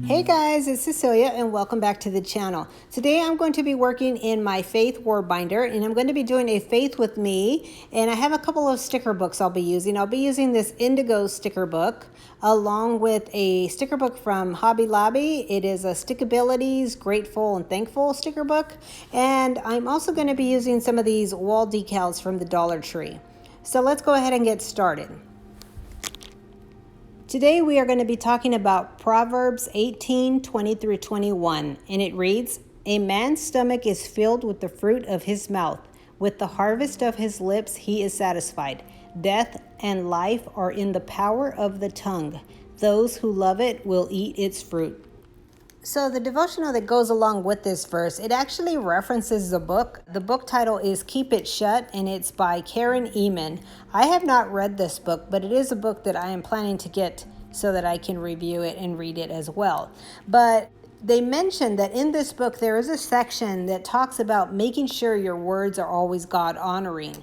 Hey guys, it's Cecilia and welcome back to the channel. Today I'm going to be working in my Faith Word Binder and I'm going to be doing a Faith with Me, and I have a couple of sticker books I'll be using. I'll be using this Indigo sticker book along with a sticker book from Hobby Lobby. It is a Stickabilities Grateful and Thankful sticker book, and I'm also going to be using some of these wall decals from the Dollar Tree. So let's go ahead and get started. Today we are going to be talking about Proverbs 18:20 through 21, and it reads, "A man's stomach is filled with the fruit of his mouth. With the harvest of his lips he is satisfied. Death and life are in the power of the tongue. Those who love it will eat its fruit." So the devotional that goes along with this verse, it actually references the book. The book title is Keep It Shut, and it's by Karen Eman. I have not read this book, but it is a book that I am planning to get so that I can review it and read it as well. But they mentioned that in this book there is a section that talks about making sure your words are always God honoring.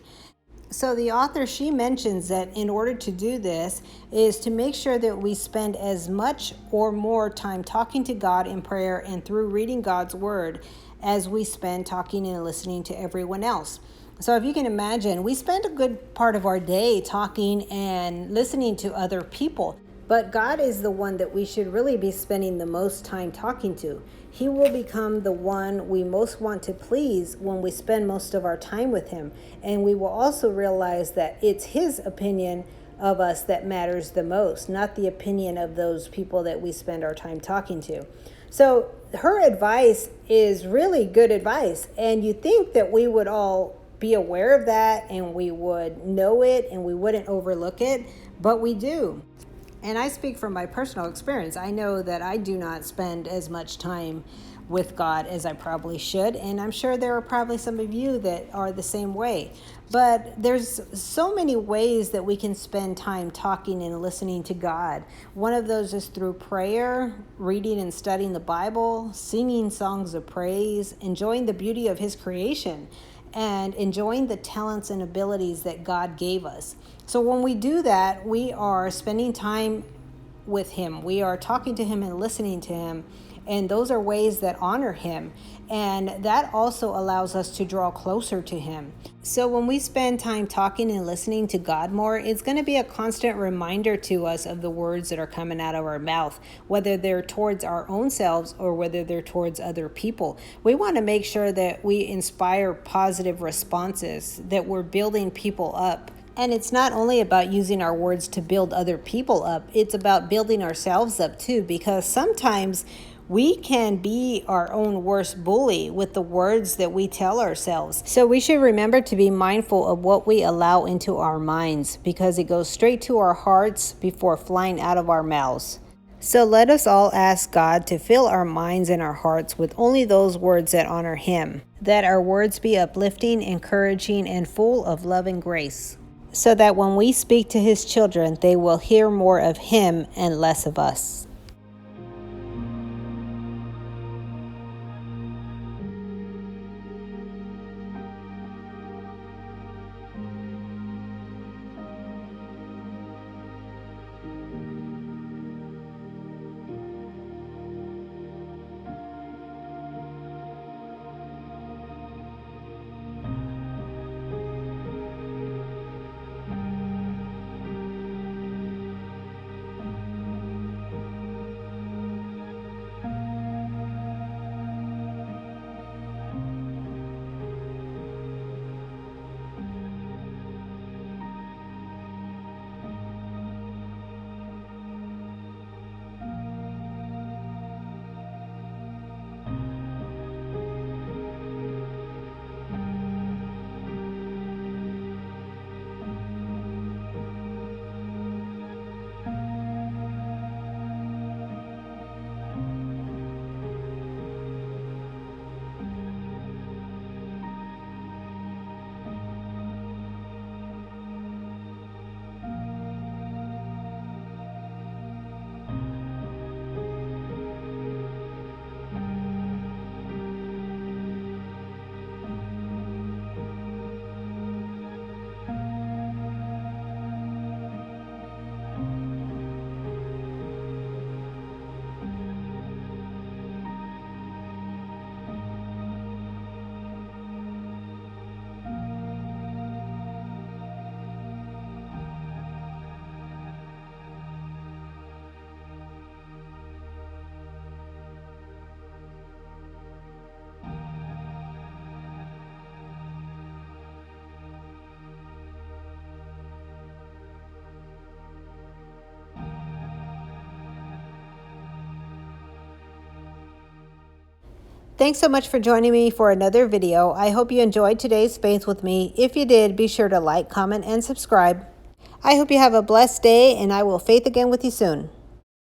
So the author, she mentions that in order to do this is to make sure that we spend as much or more time talking to God in prayer and through reading God's word as we spend talking and listening to everyone else. So if you can imagine, we spend a good part of our day talking and listening to other people. But God is the one that we should really be spending the most time talking to. He will become the one we most want to please when we spend most of our time with him. And we will also realize that it's his opinion of us that matters the most, not the opinion of those people that we spend our time talking to. So her advice is really good advice. And you think that we would all be aware of that and we would know it and we wouldn't overlook it, but we do. And I speak from my personal experience. I know that I do not spend as much time with God as I probably should. And I'm sure there are probably some of you that are the same way. But there's so many ways that we can spend time talking and listening to God. One of those is through prayer, reading and studying the Bible, singing songs of praise, enjoying the beauty of his creation, and enjoying the talents and abilities that God gave us. So when we do that, we are spending time with him. We are talking to him and listening to him. And those are ways that honor him. And that also allows us to draw closer to him. So when we spend time talking and listening to God more, it's going to be a constant reminder to us of the words that are coming out of our mouth, whether they're towards our own selves or whether they're towards other people. We want to make sure that we inspire positive responses, that we're building people up. And it's not only about using our words to build other people up, it's about building ourselves up too, because sometimes we can be our own worst bully with the words that we tell ourselves. So we should remember to be mindful of what we allow into our minds, because it goes straight to our hearts before flying out of our mouths. So let us all ask God to fill our minds and our hearts with only those words that honor him, that our words be uplifting, encouraging, and full of love and grace, so that when we speak to his children, they will hear more of him and less of us. Thanks so much for joining me for another video. I hope you enjoyed today's faith with me. If you did, be sure to like, comment, and subscribe. I hope you have a blessed day, and I will faith again with you soon.